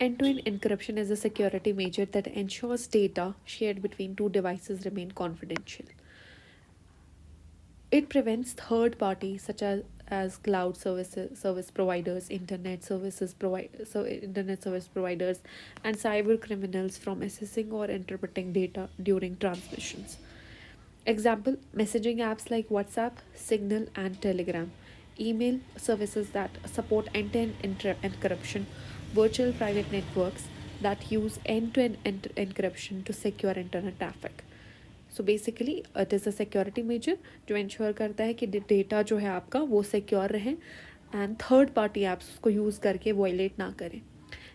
End-to-end encryption is a security measure that ensures data shared between two devices remain confidential. It prevents third parties such as cloud service providers, internet service providers, and cyber criminals from accessing or interpreting data during transmissions. Example: messaging apps like WhatsApp, Signal, and Telegram, email services that support end-to-end encryption, virtual private networks that use end-to-end encryption to secure internet traffic. So basically it is a security measure जो ensure करता है कि data जो है आपका वो secure रहे and third party apps उसको यूज़ करके वायलेट ना करें,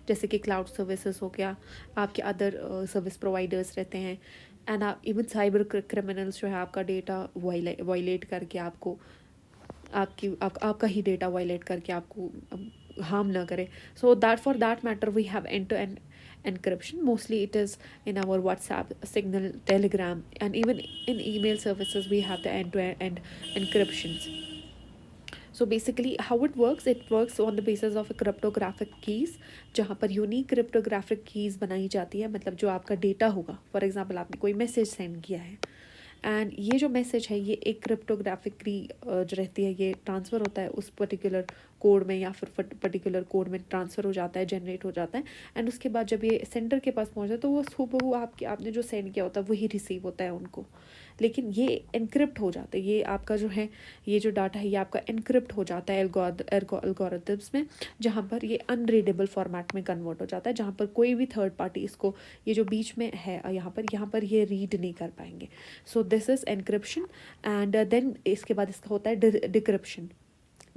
जैसे कि क्लाउड सर्विसेज हो गया, आपके अदर सर्विस प्रोवाइडर्स रहते हैं, एंड आप इवन साइबर क्रिमिनल्स जो है आपका डेटा वायलेट करके आपको आपका ही डेटा वायलेट करके आपको harm ना करे. So that for that matter we have end-to-end encryption. Mostly it is in our WhatsApp, Signal, Telegram, and even in email services we have the end-to-end encryptions. So basically how it works on the basis of cryptographic keys, जहाँ पर unique cryptographic keys बनाई जाती है, मतलब जो आपका data होगा, for example आपने कोई मैसेज सेंड किया है एंड ये जो मैसेज है ये एक क्रिप्टोग्राफिकली जो रहती है ये ट्रांसफ़र होता है उस पर्टिकुलर कोड में या फिर पर्टिकुलर कोड में ट्रांसफ़र हो जाता है, जनरेट हो जाता है, एंड उसके बाद जब ये सेंडर के पास पहुंचता है तो वो हूबहू आपने जो सेंड किया होता है वही रिसीव होता है उनको, लेकिन ये एनक्रिप्ट हो जाता है, ये आपका जो है ये जो डाटा है ये आपका एनक्रिप्ट हो जाता है एल्गोरिथम्स में, जहाँ पर ये अनरीडेबल फॉर्मेट में कन्वर्ट हो जाता है, जहाँ पर कोई भी थर्ड पार्टी इसको ये जो बीच में है यहाँ पर ये रीड नहीं कर पाएंगे. So this is encryption and then इसके बाद इसका होता है डिक्रिप्शन.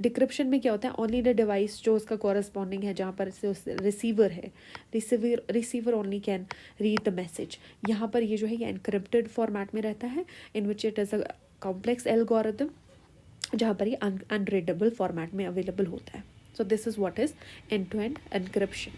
डिक्रिप्शन में क्या होता है, ओनली द डिवाइस जो उसका कॉरस्पॉन्डिंग है जहाँ पर से रिसीवर है, receiver only can read the message. यहाँ पर ये जो है ये एनक्रिप्टेड फॉर्मेट में रहता है in which it is a complex algorithm, जहाँ पर ये अनरीडेबल फॉर्मेट में अवेलेबल होता है. So this is what is end to end encryption.